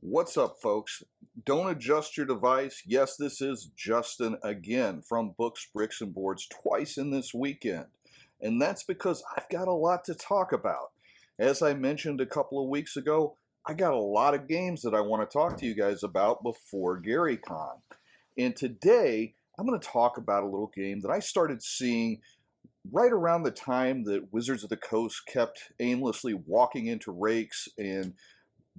What's up, folks? Don't adjust your device. Yes, this is Justin again from Books, Bricks, and Boards twice in this weekend. And that's because I've got a lot to talk about. As I mentioned a couple of weeks ago, I got a lot of games that I want to talk to you guys about before GaryCon. And today, I'm going to talk about a little game that I started seeing right around the time that Wizards of the Coast kept aimlessly walking into rakes and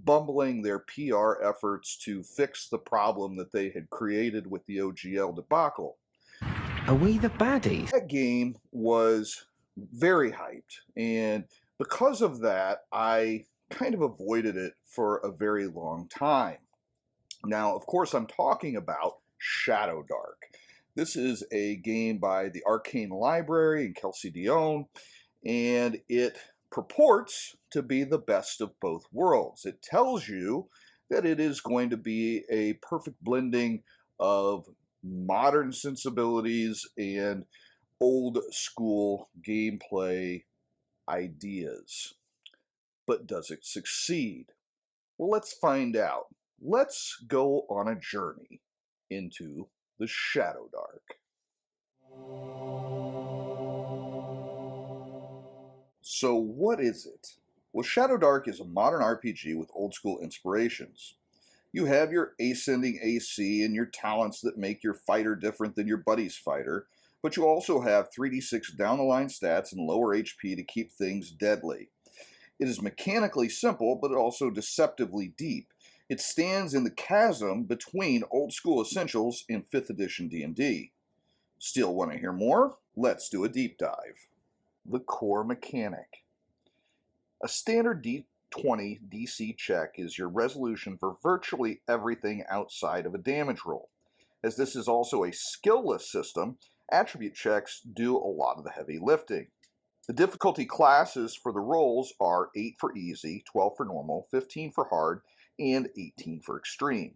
bumbling their PR efforts to fix the problem that they had created with the OGL debacle. Are we the baddies? That game was very hyped, and because of that, I kind of avoided it for a very long time. Now, of course, I'm talking about Shadowdark. This is a game by the Arcane Library and Kelsey Dion, and it purports to be the best of both worlds. It tells you that it is going to be a perfect blending of modern sensibilities and old school gameplay ideas. But does it succeed? Well, let's find out. Let's go on a journey into the Shadowdark. So what is it? Well, Shadowdark is a modern RPG with old school inspirations. You have your ascending AC and your talents that make your fighter different than your buddy's fighter, but you also have 3d6 down the line stats and lower HP to keep things deadly. It is mechanically simple, but also deceptively deep. It stands in the chasm between old school essentials and 5th edition D&D. Still want to hear more? Let's do a deep dive. The core mechanic. A standard D20 DC check is your resolution for virtually everything outside of a damage roll. As this is also a skill-less system, attribute checks do a lot of the heavy lifting. The difficulty classes for the rolls are 8 for easy, 12 for normal, 15 for hard, and 18 for extreme.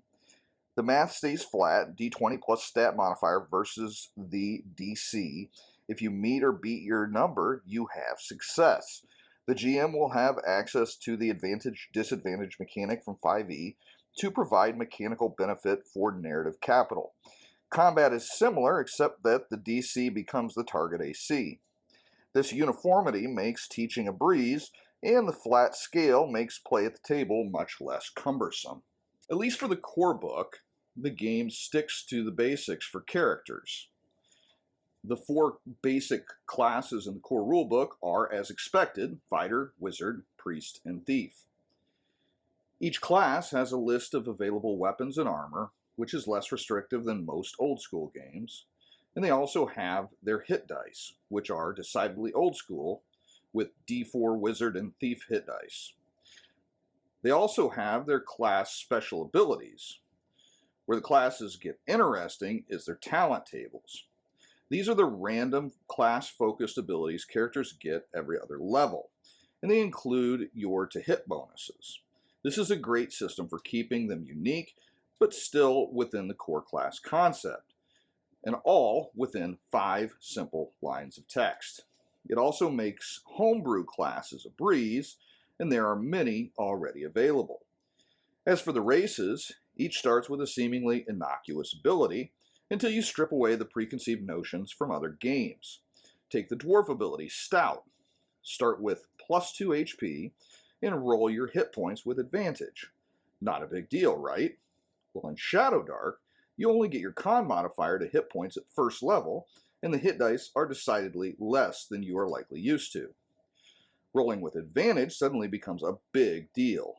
The math stays flat, D20 plus stat modifier versus the DC. If you meet or beat your number, you have success. The GM will have access to the advantage-disadvantage mechanic from 5e to provide mechanical benefit for narrative capital. Combat is similar, except that the DC becomes the target AC. This uniformity makes teaching a breeze, and the flat scale makes play at the table much less cumbersome. At least for the core book, the game sticks to the basics for characters. The 4 basic classes in the core rulebook are, as expected, fighter, wizard, priest, and thief. Each class has a list of available weapons and armor, which is less restrictive than most old school games. And they also have their hit dice, which are decidedly old school, with D4 wizard and thief hit dice. They also have their class special abilities. Where the classes get interesting is their talent tables. These are the random class-focused abilities characters get every other level, and they include your to-hit bonuses. This is a great system for keeping them unique, but still within the core class concept, and all within 5 simple lines of text. It also makes homebrew classes a breeze, and there are many already available. As for the races, each starts with a seemingly innocuous ability, until you strip away the preconceived notions from other games. Take the dwarf ability, Stout. Start with plus 2 HP and roll your hit points with advantage. Not a big deal, right? Well, in Shadowdark, you only get your con modifier to hit points at first level, and the hit dice are decidedly less than you are likely used to. Rolling with advantage suddenly becomes a big deal.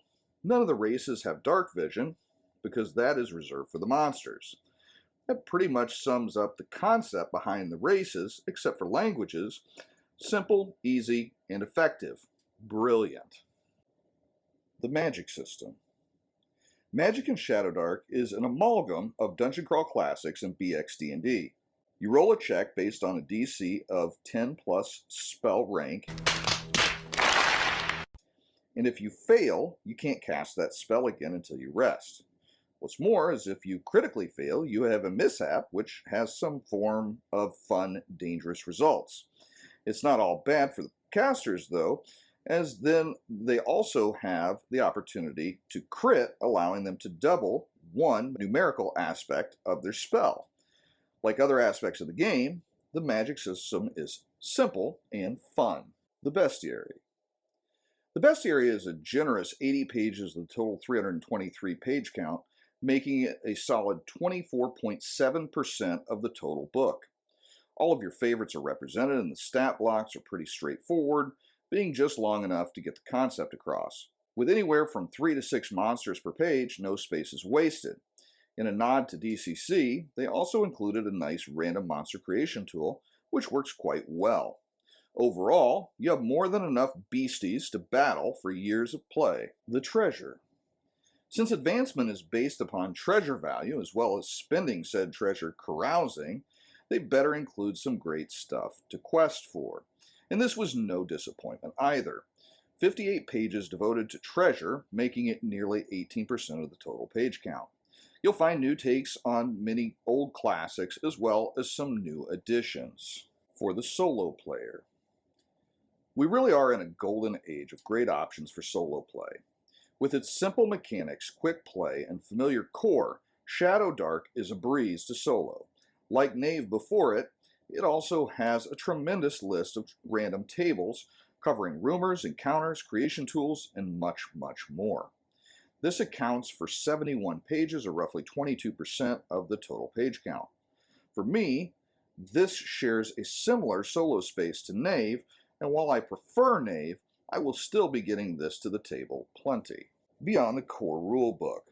None of the races have dark vision, because that is reserved for the monsters. That pretty much sums up the concept behind the races, except for languages. Simple, easy, and effective. Brilliant. The magic system. Magic in Shadowdark is an amalgam of Dungeon Crawl Classics and BXD&D. You roll a check based on a DC of 10 plus spell rank, and if you fail, you can't cast that spell again until you rest. What's more is if you critically fail, you have a mishap, which has some form of fun, dangerous results. It's not all bad for the casters, though, as then they also have the opportunity to crit, allowing them to double one numerical aspect of their spell. Like other aspects of the game, the magic system is simple and fun. The Bestiary. The Bestiary is a generous 80 pages of the total 323 page count, making it a solid 24.7% of the total book. All of your favorites are represented, and the stat blocks are pretty straightforward, being just long enough to get the concept across. With anywhere from 3 to 6 monsters per page, no space is wasted. In a nod to DCC, they also included a nice random monster creation tool, which works quite well. Overall, you have more than enough beasties to battle for years of play. The Treasure. Since advancement is based upon treasure value as well as spending said treasure carousing, they better include some great stuff to quest for. And this was no disappointment either. 58 pages devoted to treasure, making it nearly 18% of the total page count. You'll find new takes on many old classics as well as some new additions. For the solo player. We really are in a golden age of great options for solo play. With its simple mechanics, quick play, and familiar core, Shadowdark is a breeze to solo. Like Knave before it, it also has a tremendous list of random tables covering rumors, encounters, creation tools, and much, much more. This accounts for 71 pages, or roughly 22% of the total page count. For me, this shares a similar solo space to Knave, and while I prefer Knave, I will still be getting this to the table plenty. Beyond the core rulebook.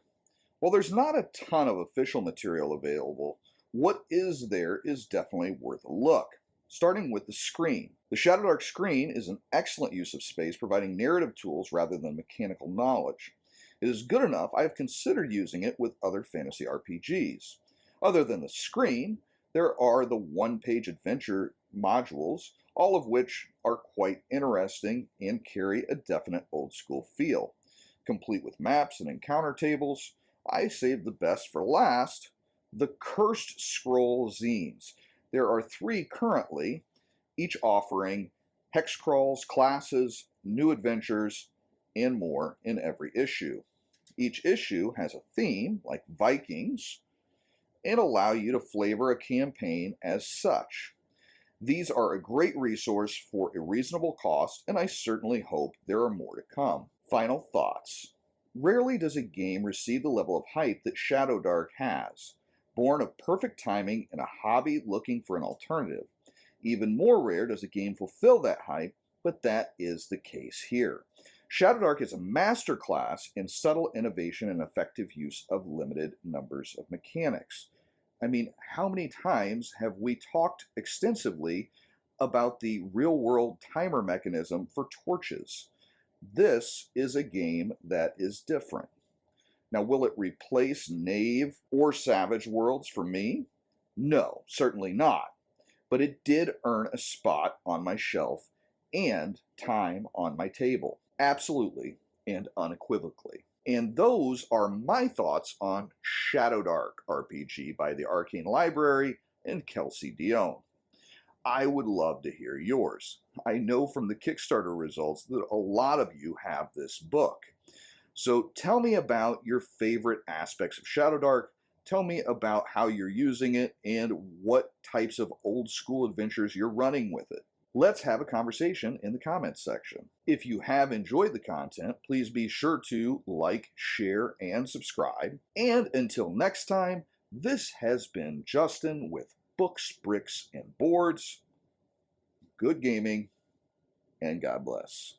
While there's not a ton of official material available, what is there is definitely worth a look. Starting with the screen. The Shadowdark screen is an excellent use of space, providing narrative tools rather than mechanical knowledge. It is good enough I have considered using it with other fantasy RPGs. Other than the screen, there are the one-page adventure modules, all of which are quite interesting and carry a definite old-school feel. Complete with maps and encounter tables, I saved the best for last, the Cursed Scroll zines. There are 3 currently, each offering hex crawls, classes, new adventures, and more in every issue. Each issue has a theme, like Vikings, and allow you to flavor a campaign as such. These are a great resource for a reasonable cost, and I certainly hope there are more to come. Final thoughts. Rarely does a game receive the level of hype that Shadowdark has, born of perfect timing and a hobby looking for an alternative. Even more rare does a game fulfill that hype, but that is the case here. Shadowdark is a masterclass in subtle innovation and effective use of limited numbers of mechanics. I mean, how many times have we talked extensively about the real-world timer mechanism for torches? This is a game that is different. Now, will it replace Knave or Savage Worlds for me? No, certainly not. But it did earn a spot on my shelf and time on my table. Absolutely and unequivocally. And those are my thoughts on Shadowdark RPG by the Arcane Library and Kelsey Dion. I would love to hear yours. I know from the Kickstarter results that a lot of you have this book. So tell me about your favorite aspects of Shadowdark. Tell me about how you're using it and what types of old school adventures you're running with it. Let's have a conversation in the comments section. If you have enjoyed the content, please be sure to like, share, and subscribe. And until next time, this has been Justin with Books, Bricks, and Boards. Good gaming, and God bless.